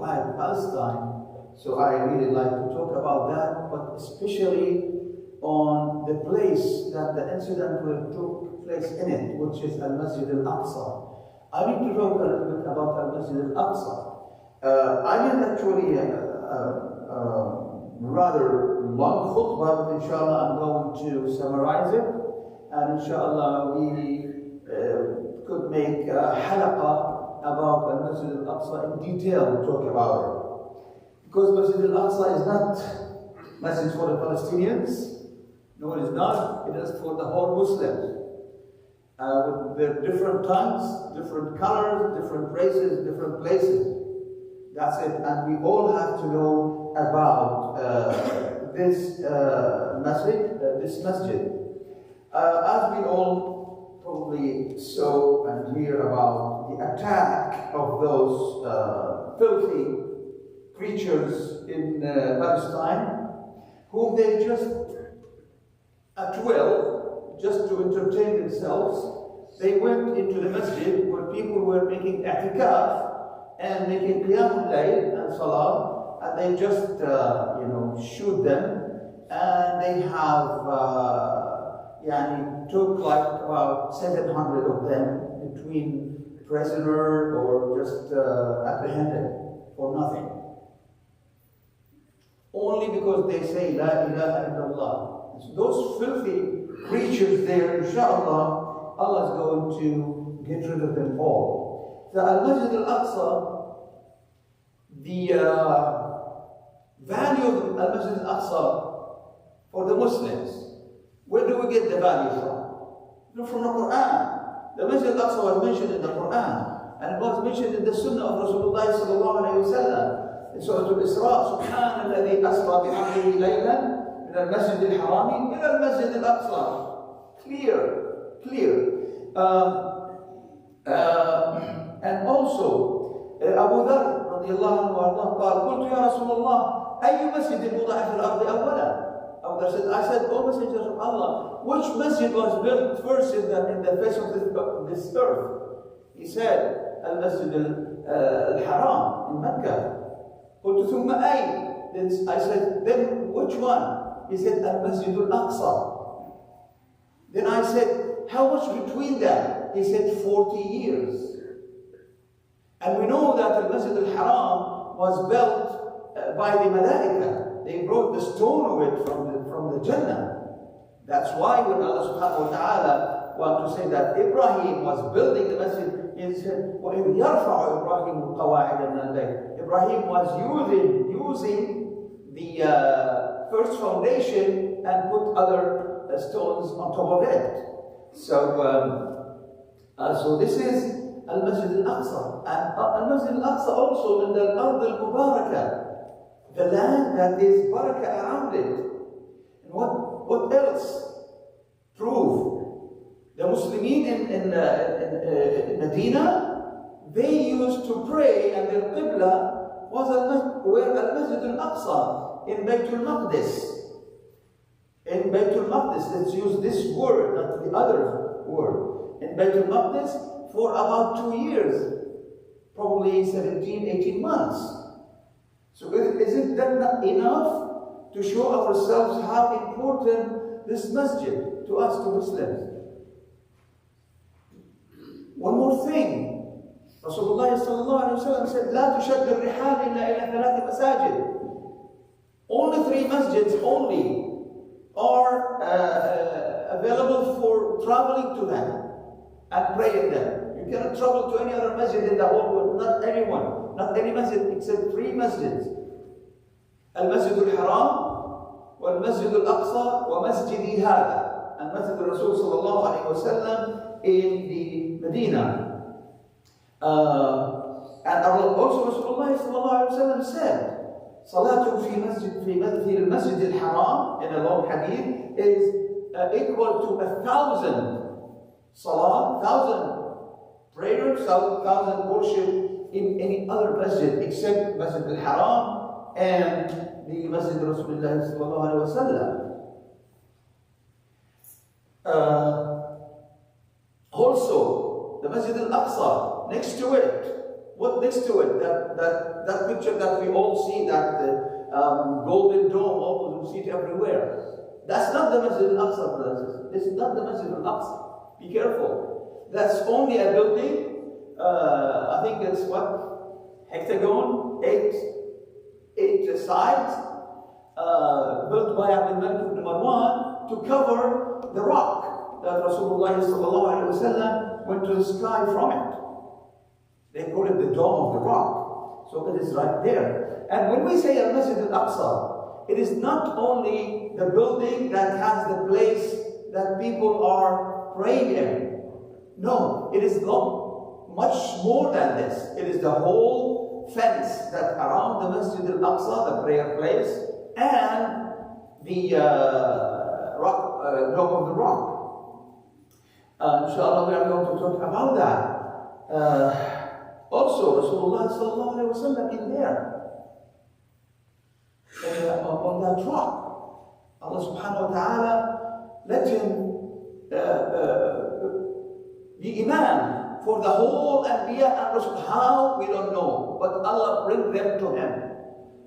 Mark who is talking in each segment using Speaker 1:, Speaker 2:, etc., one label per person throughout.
Speaker 1: occupied Palestine. So I really like to talk about that, but especially on the place that the incident will took place in it, which is Al-Masjid Al-Aqsa. I need to talk a little bit about Al-Masjid Al-Aqsa. I did actually rather long khutbah, but inshallah I'm going to summarize it, and inshallah we could make a halaqah about Al-Masjid Al-Aqsa in detail and talk about it. Because Masjid Al-Aqsa is not masjid for the Palestinians. No, it is not. It is for the whole Muslims. With their different tongues, different colors, different races, different places. That's it. And we all have to know about this masjid. As we all probably saw and hear about the attack of those filthy creatures in Palestine, whom they just at will, just to entertain themselves, they went into the masjid where people were making i'tikaf and making qiyamul layl and salah, and they just shoot them, and they have took like about 700 of them between prisoner or just apprehended for nothing. Only because they say La ilaha illallah. So those filthy creatures there, inshallah, Allah is going to get rid of them all. The Al-Masjid Al-Aqsa, the value of Al-Masjid Al-Aqsa for the Muslims, where do we get the value from? From the Quran. The Masjid Al-Aqsa was mentioned in the Quran, and it was mentioned in the Sunnah of Rasulullah sallallahu alayhi wa sallam. In Surah Al-Isra, Subhan alladhi asra bi'abdihi laylan من المسجد الحرام إلى المسجد الأقصى. Clear. And also Abu Dharr رضي الله عنه وارضاه قال قلت يا رسول الله أي مسجد وضع في الأرض أولا. Abu Dharr said, I said, O Messenger of Allah, which masjid was built first in the face of this earth? He said, Al-Masjid Al-Haram in Mecca. قلت ثم أي? Then I said, then which one? He said, Al-Masjid Al-Aqsa. Then I said, how much between them? He said, 40 years. And we know that Al-Masjid Al-Haram was built by the Malaika. They brought the stone of it from the Jannah. That's why when Allah subhanahu wa ta'ala want to say that Ibrahim was building the masjid, he said, وَإِذْ يَرْفَعُ إِبْرَاهِيمُ الْقَوَاعِدَ مِنَ الْبَيْتِ. Ibrahim was using the first foundation and put other stones on top of it. So this is Al-Masjid Al-Aqsa. And Al-Masjid Al-Aqsa also in the Ard Al-Mubarakah, the land that is barakah around it. And what else? Prove. The Muslimin in Medina, they used to pray, and their Qibla was where Al-Masjid Al-Aqsa in Baytul Maqdis. In Baytul Maqdis, let's use this word, not the other word. In Baytul Maqdis for about 2 years, probably 17, 18 months. So isn't that not enough to show ourselves how important this masjid to us, to Muslims? One more thing. Rasulullah sallallahu alayhi wa sallam said, لا تشد الرحال إلا إلى 3 مساجد. Only 3 masjids only are available for traveling to them and pray in them. You cannot travel to any other masjid in the whole world, not anyone, not any masjid except 3 masjids. Al-Masjid Al-Haram, Wal-Masjid Al-Aqsa, wa Masjidi Hada. And Masjid Rasul sallallahu alayhi wa sallam in the Medina. And also Rasulullah sallallahu alayhi wa sallam said, Salatu fi al-Masjid al-Haram, in a long hadith, is equal to 1,000 salah, 1,000 prayers, 1,000 worship in any other masjid except Masjid al-Haram and the Masjid Rasulullah sallallahu alayhi wa sallam. Also, the Masjid al-Aqsa, next to it, What next to it? That picture that we all see, that golden dome, all we see it everywhere. That's not the Masjid al-Aqsa, brothers. This is not the Masjid al-Aqsa. Be careful. That's only a building. I think it's what? Hexagon, eight sides, built by Abdul Malik ibn Marwan to cover the rock that Rasulullah went to the sky from it. They call it the Dome of the Rock. So it is right there. And when we say Al-Masjid al-Aqsa, it is not only the building that has the place that people are praying in. No, it is much more than this. It is the whole fence that around the Masjid al-Aqsa, the prayer place, and the Dome of the Rock. Inshallah, we are going to talk about that. Also, Rasulullah sallallahu alaihi wasallam in there, on that rock, Allah subhanahu wa ta'ala let him be Imam for the whole Anbiya and Rasul. How? We don't know. But Allah bring them to him.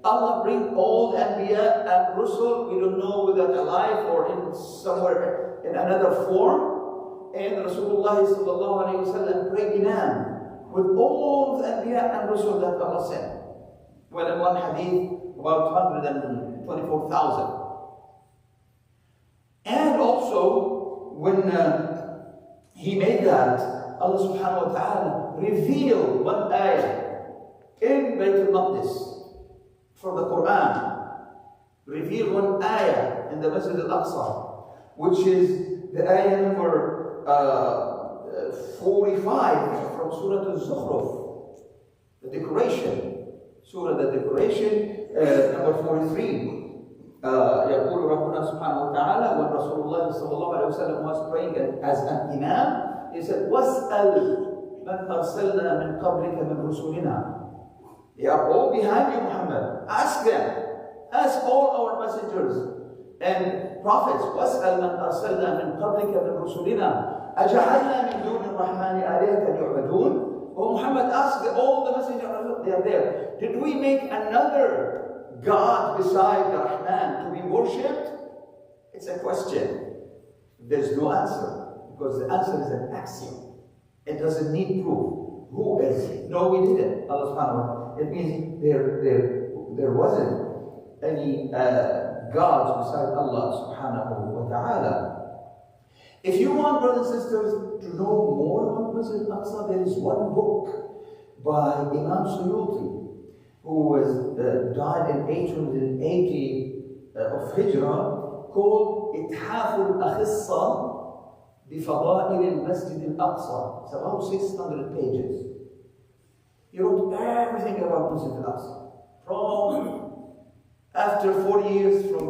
Speaker 1: Allah bring all the Anbiya and Rasul, we don't know whether alive or in somewhere in another form. And Rasulullah sallallahu alaihi wasallam bring Imam with all the Anbiya and Rasul that Allah sent. Well, in one hadith, about 124,000. And also, when he made that, Allah subhanahu wa ta'ala revealed one ayah in Bayt al-Maqdis from the Quran. Revealed one ayah in the Masjid al-Aqsa, which is the ayah number 45 from Surah Al-Zukhruf, the decoration. Surah the decoration, number 43. يقول ربنا سبحانه وتعالى, when Rasulullah sallallahu alaihi wasallam was praying as an imam, he said, وَاسْأَلْ مَنْ أَرْسَلْنَا مِنْ قَبْلِكَ مِنْ رُسُلِنَا. They are all behind you, Muhammad. Ask them. Ask all our messengers and prophets. وَاسْأَلْ مَنْ أَرْسَلْنَا مِنْ قَبْلِكَ مِنْ رُسُلِنَا أَجَعَلْنَا مِنْ دُونِ الرَّحْمَنِ آلِهَةً يُعْبَدُونَ. Oh, Muhammad, ask all the messengers, they are there. Did we make another God beside the Rahman to be worshipped? It's a question. There's no answer, because the answer is an axiom. It doesn't need proof. Who is it? No, we didn't. Allah subhanahu wa ta'ala. It means there wasn't any gods beside Allah subhanahu wa ta'ala. If you want, brothers and sisters, to know more about Masjid al-Aqsa, there is one book by Imam Suyuti, who was died in 880 of Hijrah, called إتحاف الأخصة بفضائل المسجد الأقصى. It's about 600 pages. He wrote everything about Masjid al-Aqsa. From after 40 years from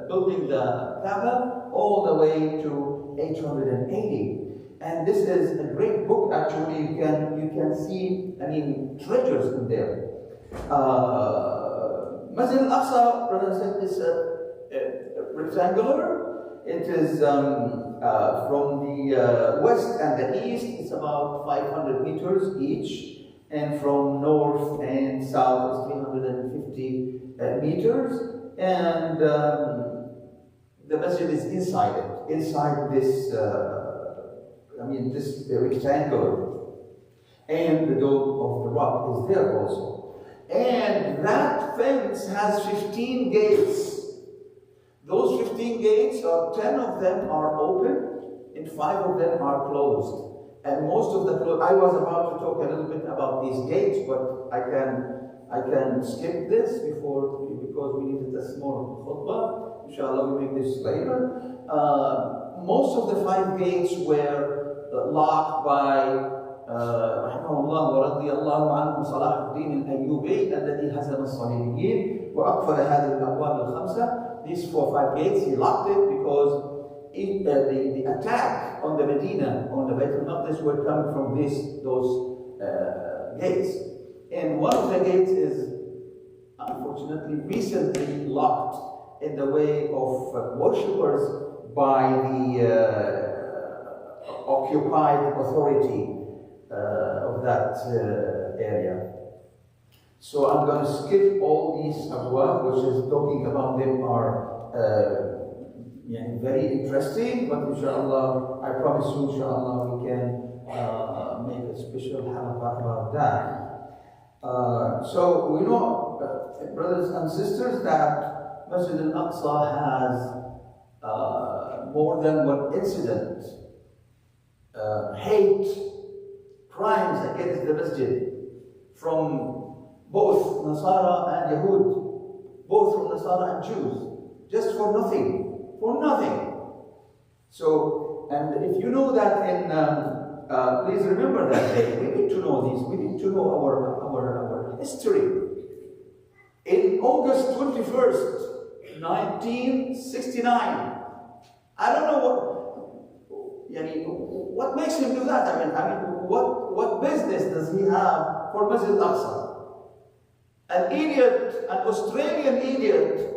Speaker 1: building the Kaaba all the way to 880. And this is a great book, actually. You can see, treasures in there. Masjid al-Aqsa, brothers and sisters, is rectangular. It is from the west and the east, it's about 500 meters each. And from north and south is 350 meters. And the masjid is inside it, inside this, this rectangular. And the Dome of the Rock is there also. And that fence has 15 gates. Those 15 gates, 10 of them are open, and 5 of them are closed. And most of the I was about to talk a little bit about these gates, but I can skip this because we needed a small khutbah. Inshallah, we make this later. Most of the 5 gates were locked by rahimahullah wa radiyallahu anhu Salah al-Din al-Ayyubi الذي هزم الصليبيين وأقفل هذه الأبواب الخمسة. These 4 or 5 gates, he locked it because the attack on the Medina, on the Bayt al-Maqdis, were coming from those gates. And one of the gates is unfortunately recently locked in the way of worshippers by the occupied authority of that area. So I'm going to skip all these abwab, which is talking about them are very interesting, but inshallah, I promise you, inshallah, we can make a special halaqah about that. So we know, brothers and sisters, that Masjid al-Aqsa has more than one incident, hate, crimes against the masjid from both Nasara and Yahud, both from Nasara and Jews, just for nothing, So, and if you know that please remember that day. We need to know this. We need to know our history. In August 21st, 1969, I don't know what makes him do that. I mean, what business does he have for Masjid al-Aqsa? An idiot, an Australian idiot.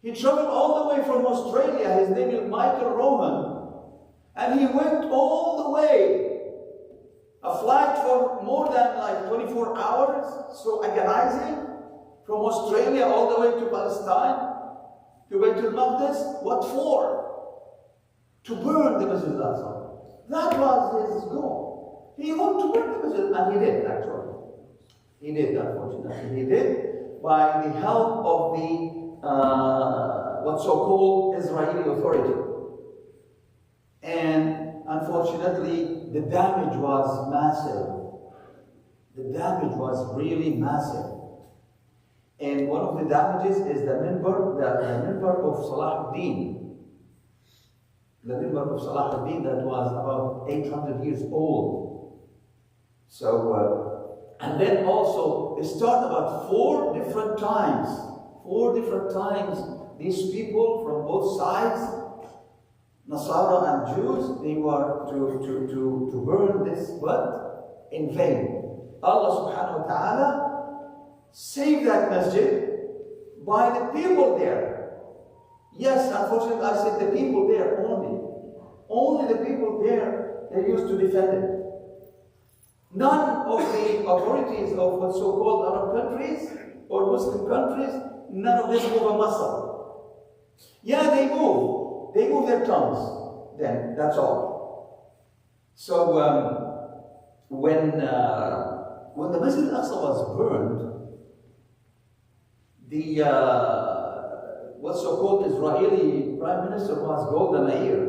Speaker 1: He traveled all the way from Australia. His name is Michael Roman, and he went all the way, a flight for more than like 24 hours, so agonizing, from Australia all the way to Palestine, to Baitul Maqdis. What for? To burn the Masjid al-Aqsa. That was his goal. He wanted to burn the Masjid, and he did actually. He did, unfortunately. He did by the help of the what's so-called Israeli authority. And unfortunately, the damage was massive. The damage was really massive. And one of the damages is the minbar of Salahuddin. The minbar of Salahuddin that was about 800 years old. So, and then also, it started about four different times, these people from both sides, Nasara and Jews, they were to burn this, but in vain. Allah subhanahu wa ta'ala saved that masjid by the people there. Yes, unfortunately, I said the people there only. Only the people there, they used to defend it. None of the authorities of what so-called Arab countries or Muslim countries, none of them move a muscle. Yeah, they move. They move their tongues. Then, that's all. So, when the Masjid al-Aqsa was burned, the what so-called Israeli Prime Minister was Golda Meir.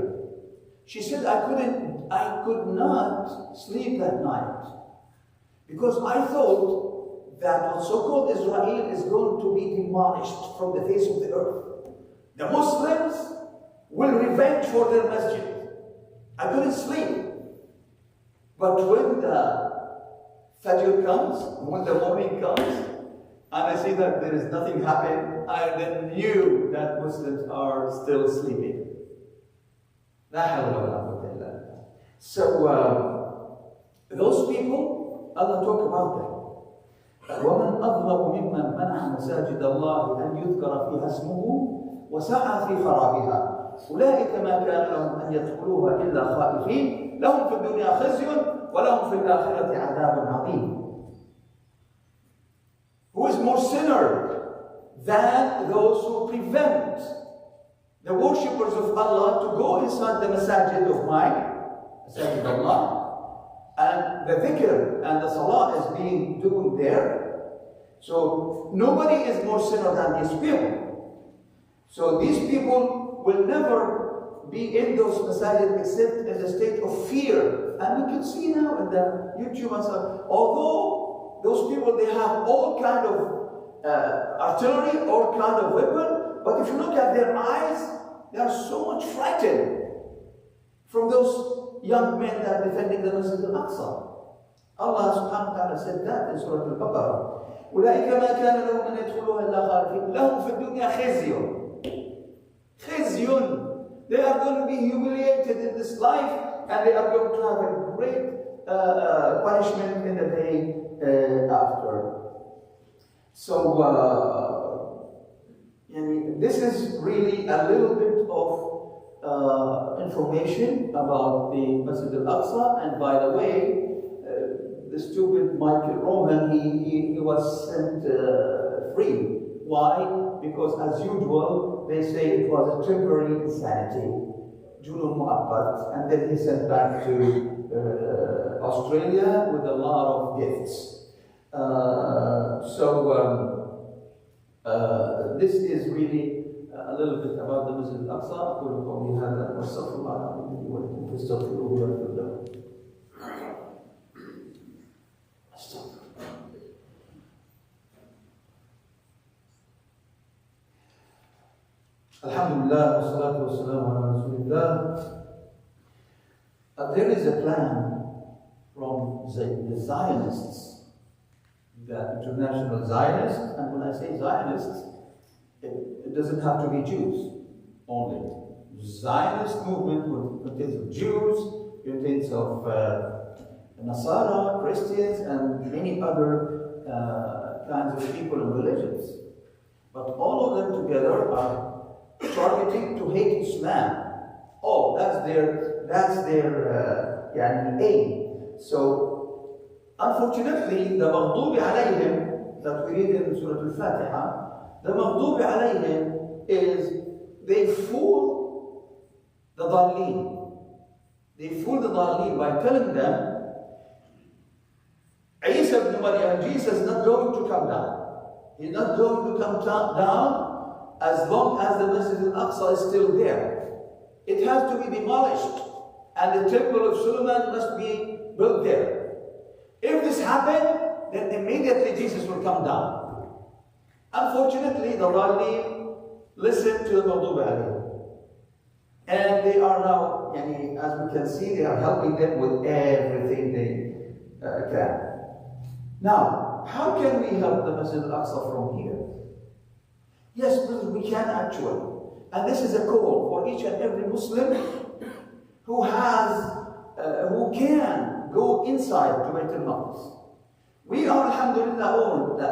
Speaker 1: She said, I could not sleep that night because I thought that what so-called Israel is going to be demolished from the face of the earth. The Muslims will revenge for their masjid. I couldn't sleep. But when the Fajr comes, when the morning comes, and I see that there is nothing happening, I then knew that Muslims are still sleeping. So, those people, Allah talk about them. وَمَنْ أَظْلَمُ مِمَّنْ مَنَعَ مَسَاجِدَ اللَّهِ أَنْ يُذْكَرَ فِيهَا اسْمُهُ وَسَعَى فِي خَرَابِهَا أُولَٰئِكَ مَا كَانَ لَهُمْ أَنْ يَدْخُلُوهَا إِلَّا خَائِفِينَ لَهُمْ فِي الدُّنْيَا خِزْيٌ وَلَهُمْ فِي الْآخِرَةِ عَذَابٌ عَظِيمٌ. Who is more sinner than those who prevent the worshippers of Allah to go inside the masajid of mine, masajid Allah, and the dhikr and the salah is being done there. So nobody is more sinner than these people. So these people will never be in those masajid except in a state of fear. And we can see now in the YouTube and stuff, although those people, they have all kind of artillery, all kind of weapon, but if you look at their eyes, they are so much frightened from those young men that are defending the Masjid al-Aqsa. Allah subhanahu wa ta'ala said that in Surah Al-Baqarah. أُولَٰئِكَ مَا كَانَ لَهُمْ أَنْ يَدْخُلُوهَا إِلَّا خَائِفِينَ لَهُمْ فِي الدُّنْيَا خِزْيٌ. خِزْيٌ. They are going to be humiliated in this life, and they are going to have a great punishment in the day after. So, this is really a little bit of information about the Masjid al-Aqsa. And by the way, the stupid Michael Roman, he was sent free. Why? Because as usual, they say it was a temporary insanity, junun mu'aqqat, and then he sent back to Australia with a lot of gifts. This is really a little bit about the Masjid al-Aqsa. أقول قولي هذا وأستغفر الله العظيم لي ولكم فاستغفروه يغفر لكم. Alhamdulillah, wassalatu wassalamu ala Rasulillah. There is a plan from the Zionists, the international Zionists, and when I say Zionists, it doesn't have to be Jews only. Zionist movement contains of Jews, contains of Nasara, Christians, and many other kinds of people and religions. But all of them together are targeting to hate Islam. Oh, that's their aim. So, unfortunately, the مغضوب عليهم that we read in Surah Al-Fatiha, the مغضوب عليهم is they fool the ضالين. They fool the ضالين by telling them Isa ibn Maryam, Jesus is not going to come down. He's not going to come down as long as the Masjid al-Aqsa is still there. It has to be demolished, and the Temple of Solomon must be built there. If this happens, then immediately Jesus will come down. Unfortunately, the Rali listened to the Maghdub alayhim. And they are now, as we can see, they are helping them with everything they can. Now, how can we help the Masjid al-Aqsa from here? Yes, brothers, we can actually. And this is a call for each and every Muslim who can go inside to Beit al-Maqdis. We are, alhamdulillah, all the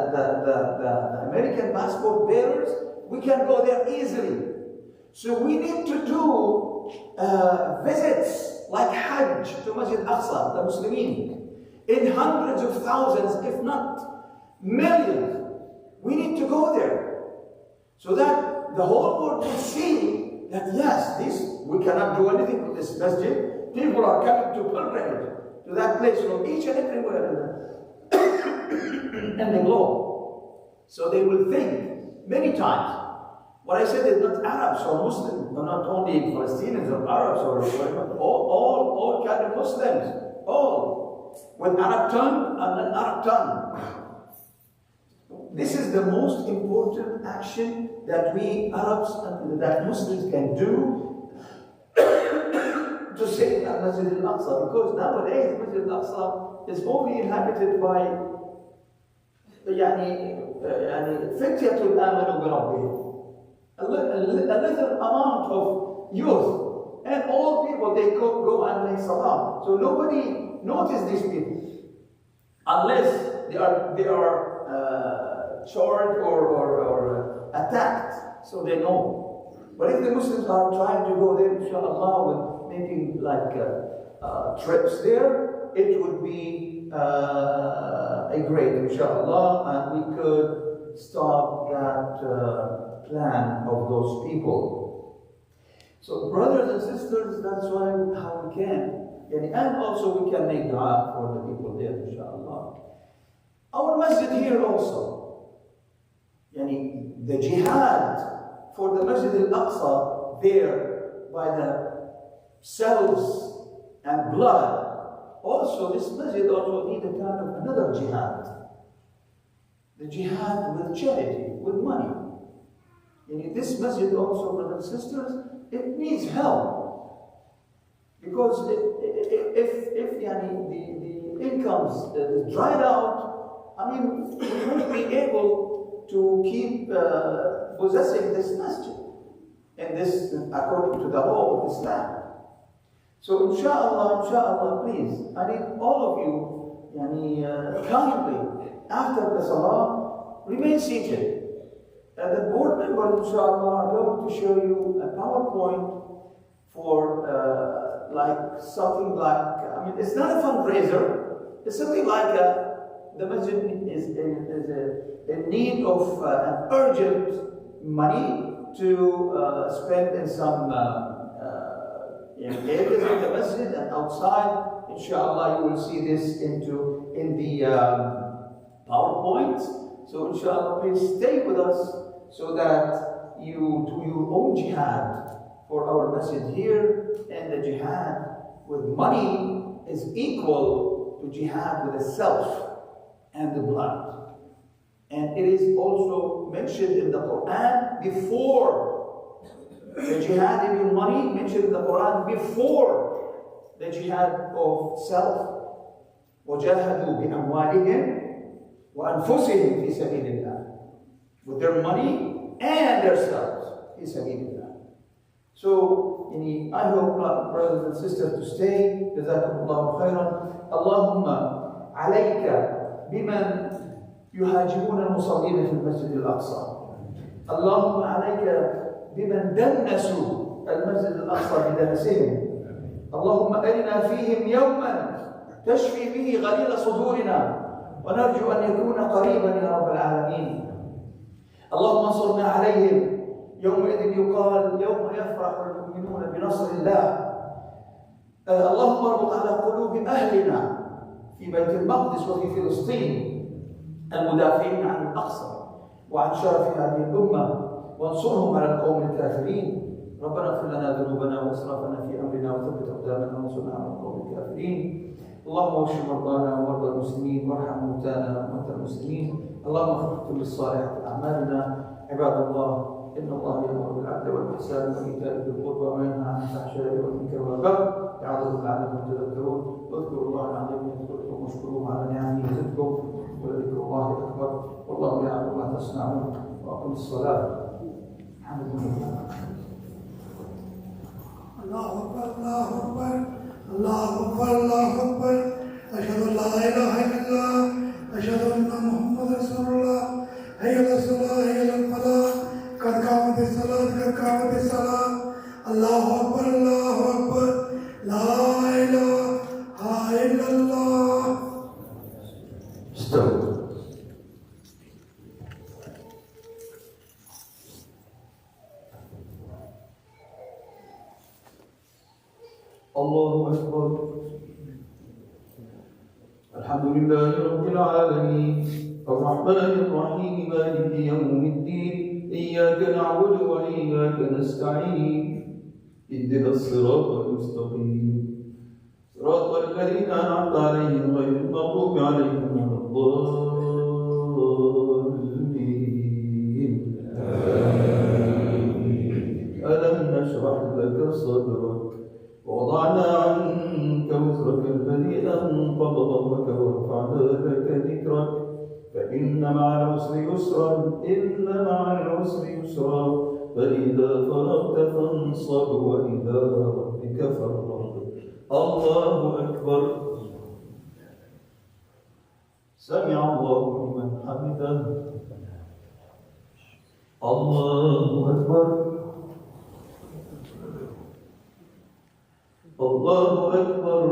Speaker 1: American passport bearers, we can go there easily. So we need to do visits like Hajj to Masjid al-Aqsa, the Muslimin, in hundreds of thousands, if not millions. We need to go there so that the whole world will see that yes, we cannot do anything with this masjid. People are coming to pilgrimage to that place from each and everywhere in the globe. So they will think many times. What I said is not Arabs or Muslims, not only Palestinians or Arabs or whatever, all kind of Muslims, all with Arab tongue and an Arab tongue. This is the most important action that we Arabs and that Muslims can do to save Masjid al-Aqsa, because nowadays Masjid al-Aqsa is only inhabited by فتية آمنوا بربهم, a little amount of youth, and all people they go and make salah. So nobody notices these people unless they are charged or attacked, so they know. But if the Muslims are trying to go there, inshallah, with making like trips there, it would be a great, inshallah, and we could stop that plan of those people. So, brothers and sisters, that's how we can. And also we can make dua for the people there, inshallah. Our masjid here also, the jihad for the Masjid al-Aqsa there by the cells and blood. Also, this masjid also needs a kind of another jihad. The jihad with charity, with money. This masjid also, brothers and sisters, it needs help. Because if the incomes is dried out, we won't be able to keep possessing this masjid. And this, according to the law of Islam. So inshallah, please, I need all of you, kindly, after the salah, remain seated. And the board members, inshallah, are going to show you a PowerPoint for something like, it's not a fundraiser, It's something like the masjid is in need of an urgent money to spend in some areas of the masjid and outside. Inshallah, you will see this in the PowerPoint. So inshallah, please stay with us so that you do your own jihad for our masjid here. And the jihad with money is equal to jihad with the self and the blood. And it is also mentioned in the Quran before the jihad in your money, mentioned in the Quran before the jihad of self. وَجَاهَدُوا بِأَمْوَالِهِمْ وَأَنفُسِهِمْ فِي سَبِيلِ اللَّهِ. With their money and their selves. فِي سَبِيلِ اللَّهِ. So, I hope, brothers and sisters, to stay. جزاكم الله خيرا. اللهم عليك بمن يهاجمون المصلين في المسجد الأقصى. اللهم عليك بمن دنسوا المسجد الأقصى بدنسهم. اللهم أرنا فيهم يوما تشفي به غليل صدورنا ونرجو أن يكون قريبا يا رب العالمين. اللهم انصرنا عليهم يومئذ يقال يوم يفرح المؤمنون بنصر الله. اللهم اربط على قلوب أهلنا في بيت المقدس وفي فلسطين المدافعين عن الأقصى وعن شرف هذه الأمة وانصرهم على القوم الكافرين. ربنا اغفر لنا ذنوبنا واسرافنا في أمرنا وثبت أقدامنا وانصرنا على القوم الكافرين. اللهم اشف مرضانا ومرضى المسلمين وارحم موتانا وموتى المسلمين. اللهم اختم بالصالحات أعمالنا. عباد الله، إن الله يأمر بالعدل والإحسان وإيتاء ذي القربى وينهى عن الفحشاء والمنكر والبغي يعظكم لعلكم تذكرون. واذكروا الله العظيم يذكركم واشكروه على نعمه يزدكم ولذكر الله أكبر والله يعلم ما تصنعون. وأقم الصلاة. الحمد لله.
Speaker 2: الله أكبر الله أكبر الله أكبر الله أكبر. أشهد أن لا إله إلا الله أشهد أن محمدا رسول الله. حي على الصلاة حي على الفلاح قد قامت الصلاة قد قامت الصلاة. الله أكبر الله أكبر لا إله إلا الله.
Speaker 1: استووا. الله أكبر. الحمد لله رب العالمين الرحمن الرحيم مالك يوم الدين إياك نعبد وإياك نستعين اهدنا الصراط المستقيم صراط الذين أنعمت عليهم غير المغضوب عليهم ولا الضالين. ألم نشرح لك صدرك ووضعنا عنك وزرك الذي أنقض ظهرك ورفعنا لك ذكرك فإن مع العسر يسرا إن مع العسر يسرا فإذا فرغت فانصب وإلى ربك فارغب. الله أكبر. سمع الله لمن حمده. الله أكبر. الله أكبر.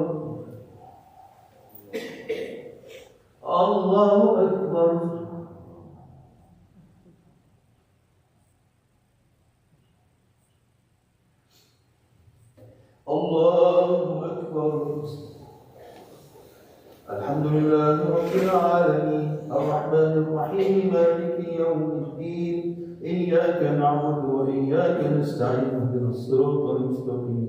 Speaker 1: الله أكبر. الله أكبر. الحمد لله رب العالمين الرحمن الرحيم مالك يوم الدين إياك نعبد وإياك نستعين اهدنا الصراط المستقيم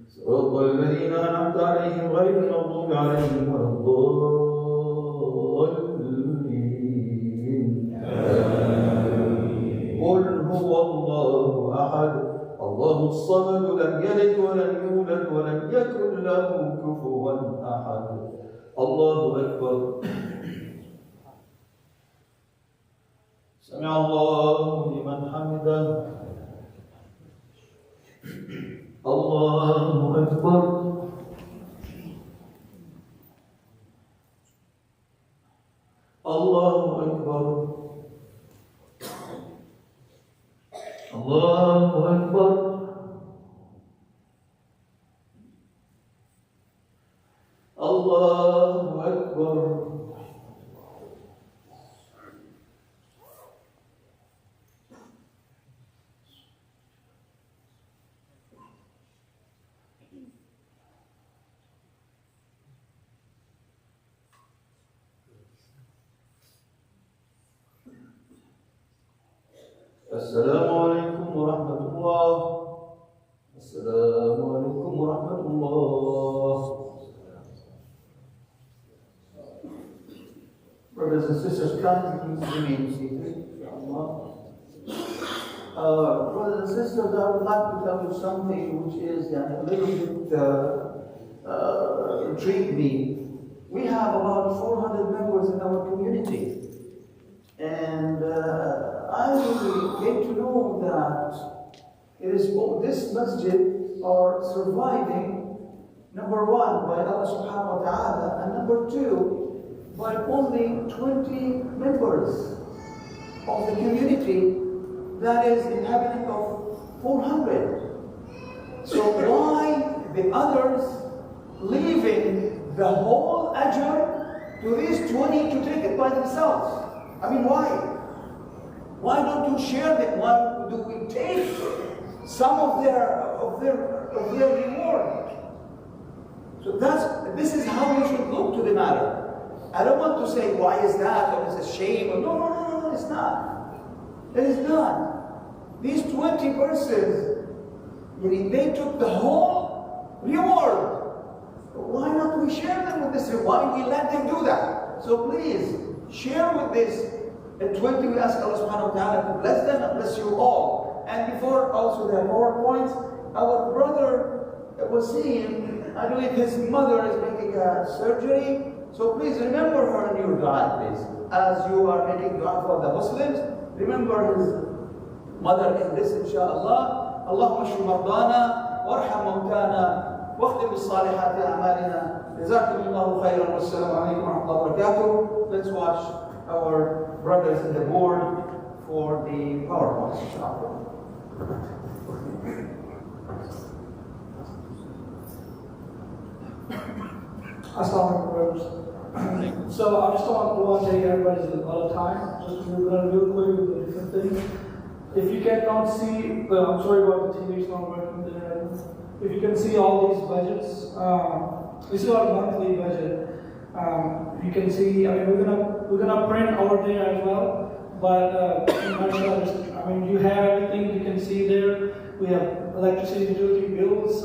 Speaker 1: صراط الذين أنعمت عليهم غير المغضوب عليهم ولا الضالين. قل هو الله أحد الله الصمد لم يلد ولم يولد ولم يكن له كفوا أحد. الله أكبر. سمع الله لمن حمده. الله أكبر. الله أكبر. الله أكبر. الله أكبر. السلام عليكم ورحمة الله. السلام عليكم ورحمة الله. Brothers and sisters, kindly remain seated. Brothers and sisters, I would like to tell you something which is a little bit intrigued me. We have about 400 members in our community. And I came to know that this masjid are surviving, number one, by Allah subhanahu wa ta'ala, and number two, by only 20 members of the community that is inhabitant of 400. So why the others leaving the whole ajr to these 20 to take it by themselves? I mean, why? Why don't you share them? Why do we take some of their reward? So this is how we should look to the matter. I don't want to say why is that or it's a shame or no, it's not. It is not. These 20 persons, they took the whole reward. Why not we share them with this? Why we let them do that? So please share with this. At 20, we ask Allah subhanahu wa ta'ala to bless them and bless you all. And before also the PowerPoints, our brother was seeing, I believe his mother is making a surgery. So please remember her in your dua, please. As you are making dua for the Muslims, remember his mother in this, inshallah. Allahumma shfi mardana, warham mawtana, واختم بالصالحات أعمالنا. جزاكم الله خيرا والسلام عليكم ورحمة الله وبركاته. Let's watch our brothers in the board for the PowerPoint, inshallah.
Speaker 3: Assalamu alaikum. So I just don't want to take everybody's a lot of time. Just we're going to real quick with the different things. If you cannot see, I'm sorry about the TV, it's not working there. If you can see all these budgets, this is our monthly budget. You can see, I mean, we're gonna print over there as well, but I mean, you have everything you can see there. We have electricity, utility bills,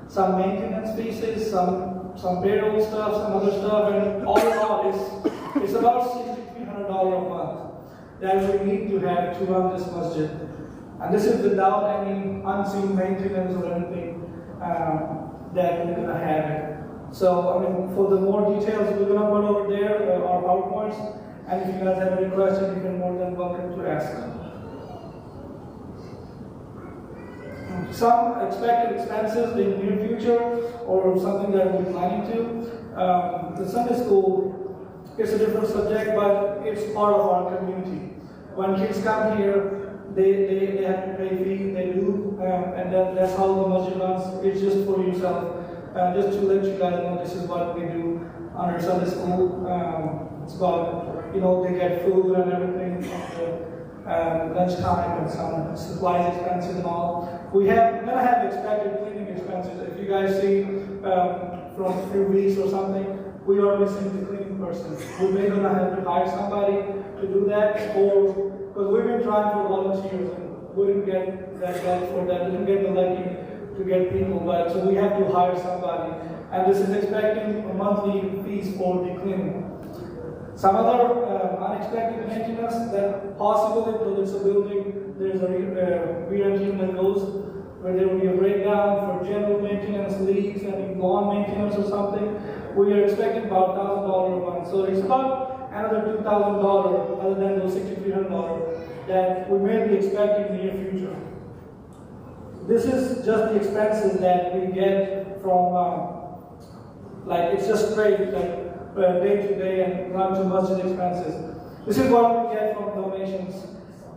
Speaker 3: some maintenance pieces, some payroll stuff, some other stuff, and all in all, it's about $6,300 a month that we need to have to run this masjid. And this is without any unseen maintenance or anything that we're gonna have it. So, I mean, for the more details, we're gonna put over there our PowerPoints, and if you guys have any questions, you can more than welcome to ask them. Some expected expenses in the near future, or something that we're planning to. The Sunday school is a different subject, but it's part of our community. When kids come here, they have to pay fee, they do, and that's how the masjid runs. It's just for yourself. Just to let you guys know, this is what we do under Sunday school. It's about, they get food and everything, lunchtime and some supplies expenses and all. We're gonna have expected cleaning expenses. If you guys see from a few weeks or something, we are missing the cleaning person. We may gonna have to hire somebody to do that, or because we've been trying for volunteers and we didn't get that for that. We didn't get the lucky to get people, but so we have to hire somebody. And this is expecting a monthly fees for the cleaning. Some other unexpected maintenance that possibly, because it's a building, there's a re-rent team that goes where there will be a breakdown for general maintenance, leaks, and lawn maintenance or something. We are expecting about $1,000 a month. So it's about another $2,000 other than those $6,300 that we may be expecting in the near future. This is just the expenses that we get from, it's just straight, day to day and run to masjid expenses. This is what we get from donations.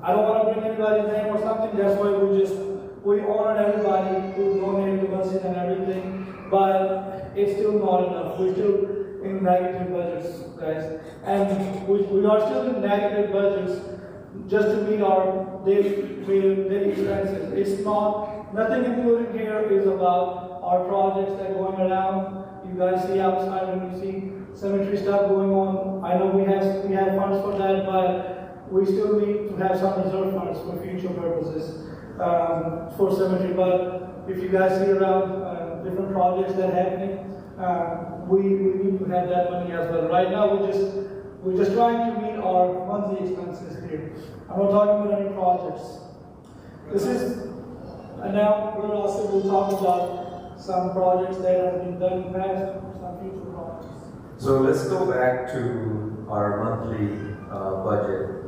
Speaker 3: I don't want to bring anybody's name or something, that's why we honor everybody who donated to masjid and everything, but it's still not enough. We're still in negative budgets, guys. And we are still in negative budgets just to meet our daily expenses. It's nothing included here is about our projects that are going around. You guys see outside when you see cemetery stuff going on. I know we have funds for that, but we still need to have some reserve funds for future purposes for cemetery. But if you guys see around different projects that are happening, we need to have that money as well. Right now, we're just trying to meet our monthly expenses here. I'm not talking about any projects. This is, and now Brother also will talk about some projects that have been done in the past, some future projects.
Speaker 4: So let's go back to our monthly budget.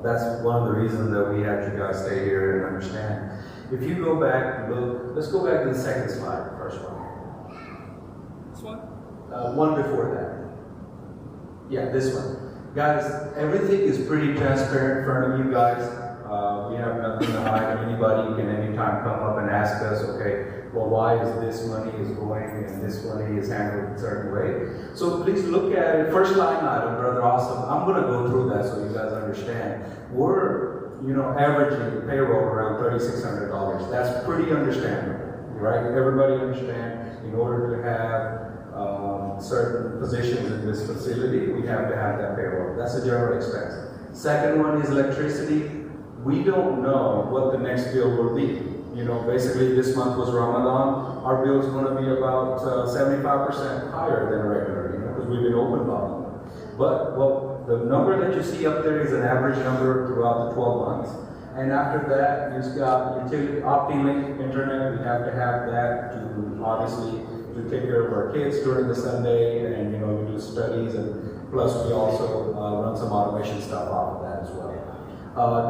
Speaker 4: That's one of the reasons that we had you guys stay here and understand. If you go back and look, let's go back to the second slide, the first one.
Speaker 3: This one?
Speaker 4: One before that. Yeah, this one. Guys, everything is pretty transparent in front of you guys. We have nothing to hide. Anybody can anytime come up and ask us, okay, well, why is this money is going and this money is handled a certain way? So please look at it. First line item, Brother Awesome. I'm going to go through that so you guys understand. We're, averaging the payroll around $3,600. That's pretty understandable, right? Everybody understand in order to have certain positions in this facility, we have to have that payroll. That's a general expense. Second one is electricity. We don't know what the next bill will be. Basically this month was Ramadan. Our bill is going to be about 75% higher than regular, because we've been open long. But the number that you see up there is an average number throughout the 12 months. And after that, you've got utility, OptiLink internet. We have to have that to obviously to take care of our kids during the Sunday, and we do studies, and plus we also run some automation stuff off of that as well.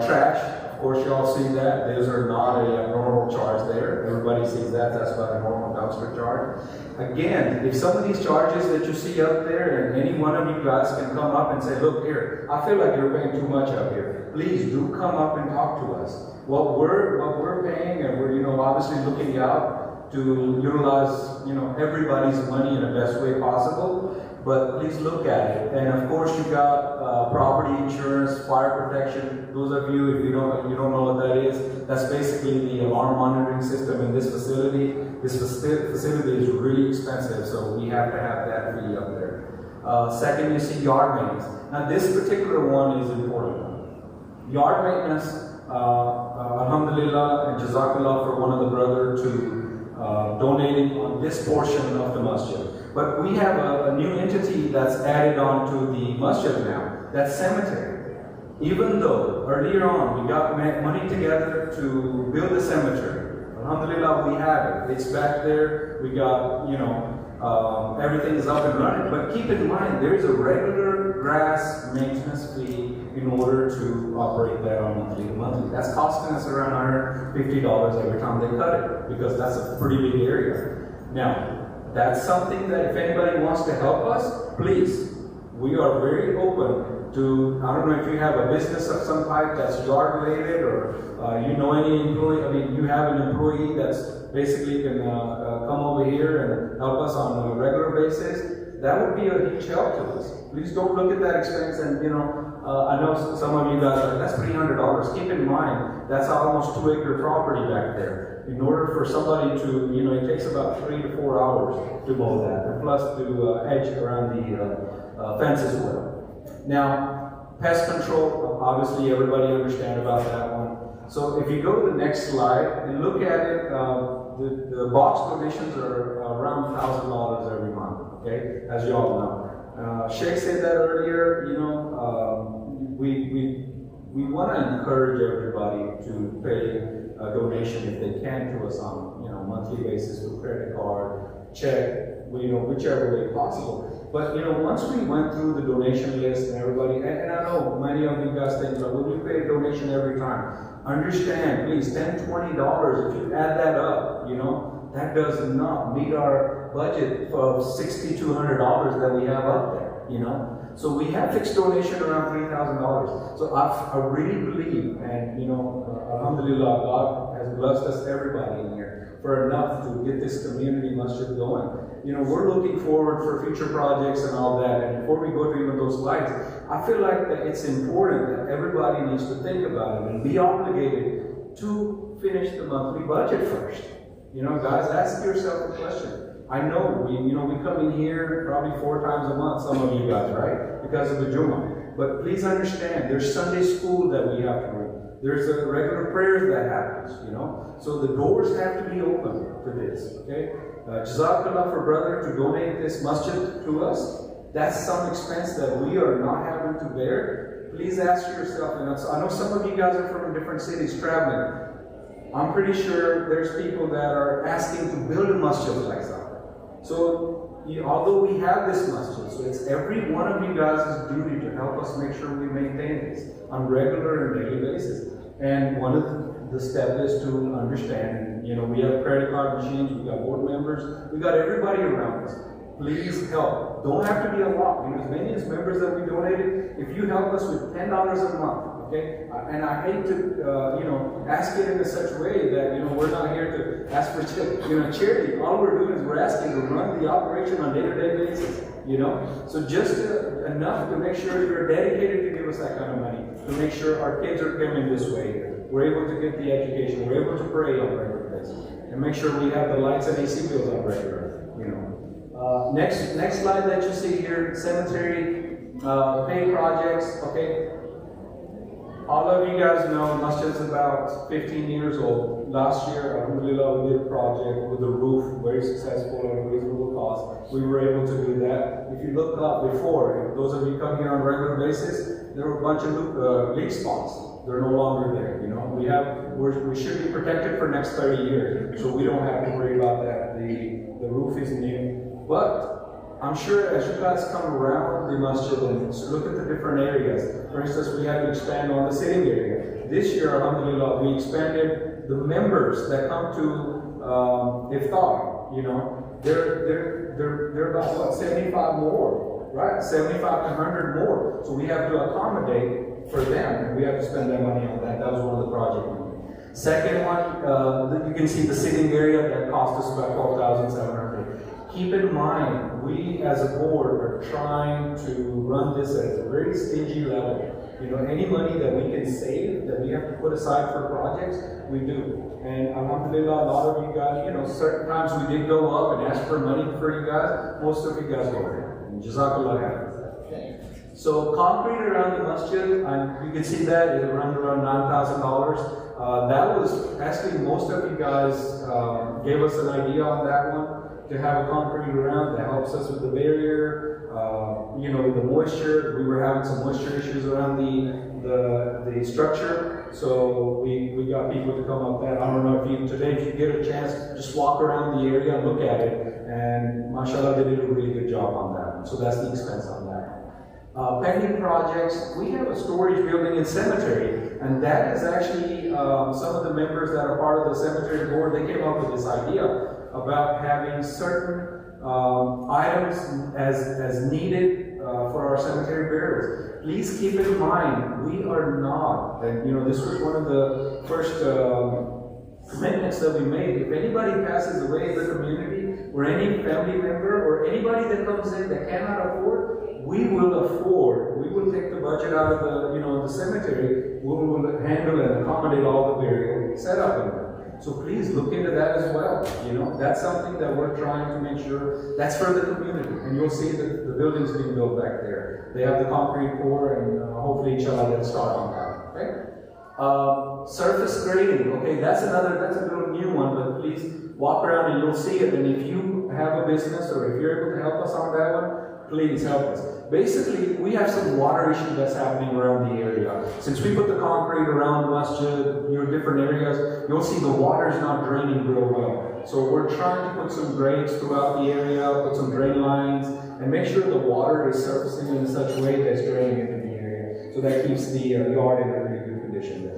Speaker 4: Trash, of course, you all see that. Those are not a normal charge there. Everybody sees that. That's about a normal dumpster charge. Again, if some of these charges that you see up there, and any one of you guys can come up and say, look here, I feel like you're paying too much up here. Please do come up and talk to us. What we're paying, and we're obviously looking out to utilize everybody's money in the best way possible. But please look at it. And of course, you got property insurance, fire protection. Those of you, if you don't know what that is, that's basically the alarm monitoring system in this facility. This facility is really expensive, so we have to have that fee up there. Second, you see yard maintenance. Now, this particular one is important. Yard maintenance, alhamdulillah, and jazakallah for one of the brothers to donating on this portion of the masjid. But we have a new entity that's added on to the masjid now, that's cemetery. Even though earlier on we got money together to build the cemetery, alhamdulillah, we have it. It's back there. We got, everything is up and running. But keep in mind, there is a regular grass maintenance fee in order to operate that on monthly. That's costing us around $150 every time they cut it, because that's a pretty big area. Now, that's something that if anybody wants to help us, please, we are very open to, I don't know if you have a business of some type that's yard related, or any employee, you have an employee that's basically can come over here and help us on a regular basis, that would be a huge help to us. Please don't look at that expense and, I know some of you guys are like, that's $300. Keep in mind, that's almost 2-acre property back there. In order for somebody to, it takes about 3 to 4 hours to mow that, and plus to edge around the fence as well. Now, pest control, obviously everybody understands about that one. So if you go to the next slide and look at it, the box donations are around $1,000 every month, okay, as you all know. Sheikh said that earlier, we want to encourage everybody to pay a donation if they can to us on monthly basis with credit card, check, whichever way possible. But once we went through the donation list and everybody, and I know many of you guys think, well, we pay a donation every time. Understand, please, $10, $20, if you add that up, that does not meet our budget of $6,200 that we have up there, So we have fixed donation around $3,000. So I really believe, and alhamdulillah, God has blessed us, everybody in here, for enough to get this community masjid going. We're looking forward for future projects and all that. And before we go to even those slides, I feel like that it's important that everybody needs to think about it and be obligated to finish the monthly budget first. Guys, ask yourself a question. I know we come in here probably 4 times a month, some of you guys, right? Because of the Jummah. But please understand, there's Sunday school that we have to run. There's a regular prayers that happens, you know. So the doors have to be open to this, okay? Jazakallah for brother to donate this masjid to us. That's some expense that we are not having to bear. Please ask yourself, and I know some of you guys are from different cities traveling. I'm pretty sure there's people that are asking to build a masjid like that. So although we have this masjid, so it's every one of you guys' duty to help us make sure we maintain this on regular and daily basis. And one of the steps is to understand, and, you know, we have credit card machines, we got board members, we got everybody around us. Please help. Don't have to be a lot. You know, as many as members that we donated, if you help us with $10 a month, okay? And I hate to, you know, ask it in such a way that, you know, we're not here to ask for, you know, charity. All we're doing is we're asking to run the operation on a day-to-day basis, you know? So just enough to make sure you're dedicated to give us that kind of money, to make sure our kids are coming this way. We're able to get the education. We're able to pray on a regular basis. And make sure we have the lights and AC bills on regular, you know? Next slide that you see here, cemetery pay projects, okay? All of you guys know Masjid is about 15 years old. Last year, alhamdulillah, we did a project with the roof, very successful at a reasonable cost. We were able to do that. If you look up before, if those of you come here on a regular basis, there were a bunch of leak spots. They're no longer there, you know. We should be protected for next 30 years, so we don't have to worry about that. The roof is new. But I'm sure as you guys come around the masjid and look at the different areas, for instance, we had to expand on the sitting area. This year, alhamdulillah, we expanded the members that come to iftar. You know, they're about what, 75 more, right? 75 to 100 more. So we have to accommodate for them, and we have to spend that money on that. That was one of the projects. Second one, you can see the sitting area that cost us about $12,700. Keep in mind, we as a board are trying to run this at a very stingy level. You know, any money that we can save, that we have to put aside for projects, we do. And alhamdulillah, a lot of you guys, you know, certain times we did go up and ask for money for you guys. Most of you guys go there. And Jazakallah khair. So concrete around the masjid, and you can see that is around $9,000. That was actually most of you guys gave us an idea on that one. To have a concrete around that helps us with the barrier, you know, with the moisture. We were having some moisture issues around the structure, so we got people to come up that. I don't know if you get a chance, just walk around the area and look at it, and mashallah, they did a really good job on that one. So that's the expense on that. Pending projects, we have a storage building in cemetery, and that is actually some of the members that are part of the cemetery board, they came up with this idea about having certain items as needed for our cemetery burials. Please keep in mind, we are not, and you know, this was one of the first commitments that we made. If anybody passes away in the community, or any family member, or anybody that comes in that cannot afford, we will take the budget out of the cemetery. We will handle and accommodate all the burial set up in there. So please look into that as well. You know, that's something that we're trying to make sure that's for the community. And you'll see that the building's being built back there. They have the concrete pour, and hopefully inshallah they'll start on that. Okay? Surface grading. Okay, that's a little new one, but please walk around and you'll see it. And if you have a business or if you're able to help us on that one, please help us. Basically, we have some water issue that's happening around the area. Since we put the concrete around the masjid, different areas, you'll see the water is not draining real well. So we're trying to put some drains throughout the area, put some drain lines, and make sure the water is surfacing in such a way that's draining into the area. So that keeps the yard in a really good condition there.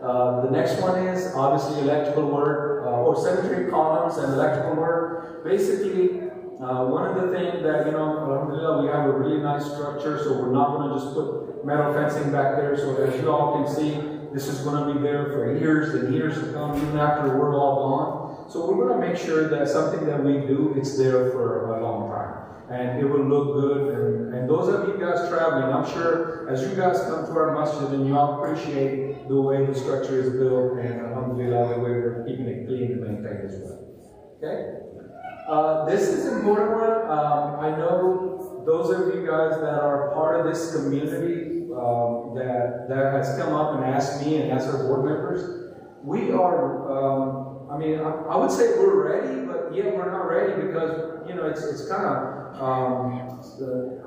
Speaker 4: The next one is obviously electrical work, or cemetery columns and electrical work. Basically, one of the things that, alhamdulillah, we have a really nice structure, so we're not going to just put metal fencing back there. So as you all can see, this is going to be there for years and years to come, even after we're all gone. So we're going to make sure that something that we do, it's there for a long time. And it will look good. And those of you guys traveling, I'm sure as you guys come to our masjid, and you all appreciate the way the structure is built, and alhamdulillah, the way we're keeping it clean and maintained as well. Okay? This is an important one. I know those of you guys that are part of this community that has come up and asked me and asked our board members, we are, I would say we're ready, but yet we're not ready because, it's kind of,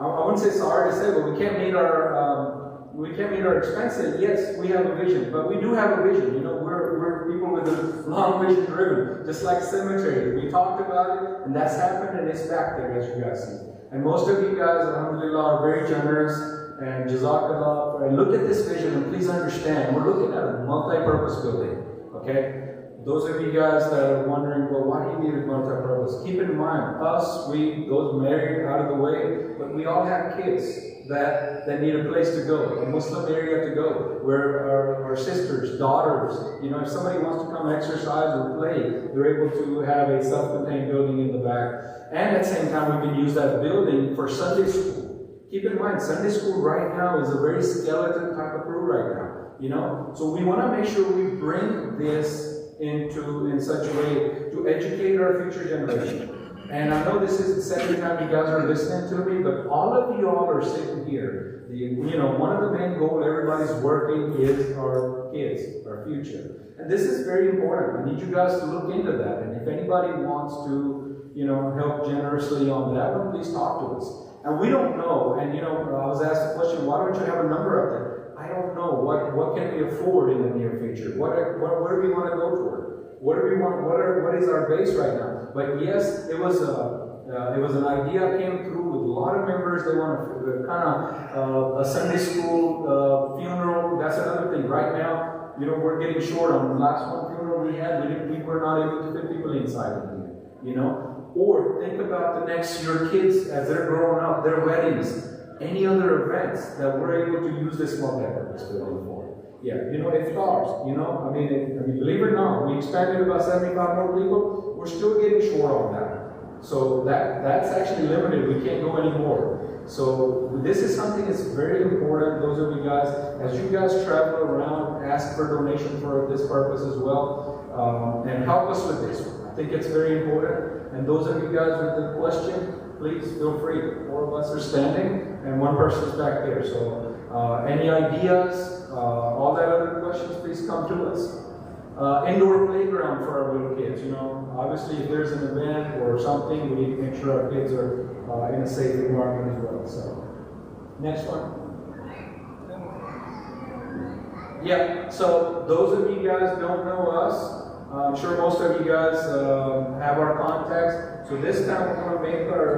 Speaker 4: I wouldn't say sorry to say, but we can't meet our expenses. Yes, we have a vision, but we do have a vision. We're people with a long vision driven, just like cemetery. We talked about it, and that's happened, and it's back there, as you guys see. And most of you guys, alhamdulillah, are very generous, and jazakallah. And look at this vision, and please understand, we're looking at a multi-purpose building, okay? Those of you guys that are wondering, well, why do you need a multi-purpose? Keep in mind, those married out of the way, but we all have kids that need a place to go, a Muslim area to go, where our sisters, daughters, if somebody wants to come exercise or play, they're able to have a self-contained building in the back. And at the same time, we can use that building for Sunday school. Keep in mind, Sunday school right now is a very skeleton type of crew right now, So we want to make sure we bring this in such a way to educate our future generation. And I know this is the second time you guys are listening to me, but all of you all are sitting here. One of the main goals everybody's working is our kids, our future. And this is very important. I need you guys to look into that. And if anybody wants to, help generously on that one, please talk to us. And we don't know. And, I was asked the question, why don't you have a number up there? I don't know. What can we afford in the near future? Where do we want to go toward? What do we want? What is our base right now? But yes, it was an idea came through with a lot of members. They want to kind of a Sunday school funeral. That's another thing. Right now, we're getting short on the last one funeral we had. We were not able to fit people inside of here. Or think about the next your kids as they're growing up, their weddings, any other events that we're able to use this multi-purpose building for. Yeah, iftars, believe it or not, we expanded about 75 more people, we're still getting short on that. So that's actually limited, we can't go anymore. So this is something that's very important, those of you guys, as you guys travel around, ask for donation for this purpose as well, and help us with this. I think it's very important. And those of you guys with the question, please feel free. 4 of us are standing, and 1 person is back there. So any ideas, all that other questions, please come to us. Indoor playground for our little kids. Obviously if there's an event or something, we need to make sure our kids are in a safe environment as well. So next one. Yeah, so those of you guys don't know us, I'm sure most of you guys have our contacts. So this time we're going to make our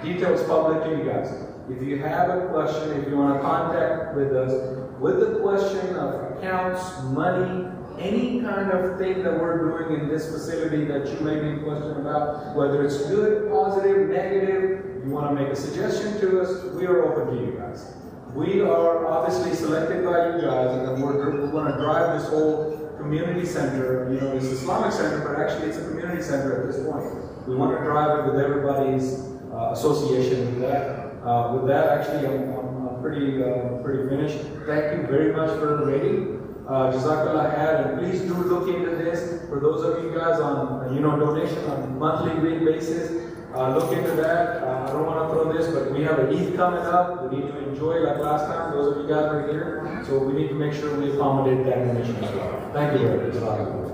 Speaker 4: details public to you guys. If you have a question, if you want to contact with us with the question of accounts, money, any kind of thing that we're doing in this facility that you may be questioning about, whether it's good, positive, negative, you want to make a suggestion to us, we are open to you guys. We are obviously selected by you guys, and we're going to drive this whole community center. It's Islamic center, but actually it's a community center at this point. We want to drive it with everybody's association with that. Actually, I'm pretty finished. Thank you very much for waiting. Jazakallah khair, and please do look into this. For those of you guys on donation on a monthly basis, look into that. I don't want to throw this, but we have an Eid coming up. We need to enjoy like last time. Those of you guys are here, so we need to make sure we accommodate that donation as well. Thank you very much.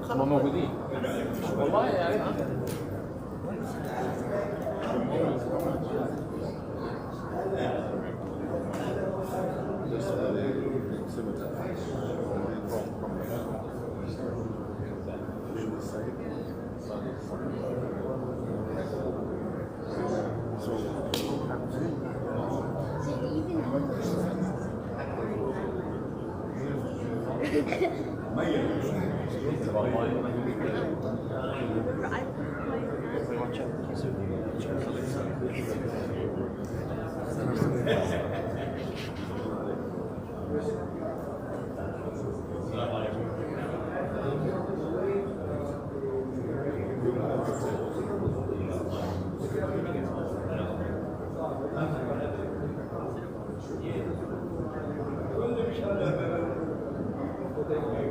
Speaker 5: هم موجودين والله يعني
Speaker 6: Gracias.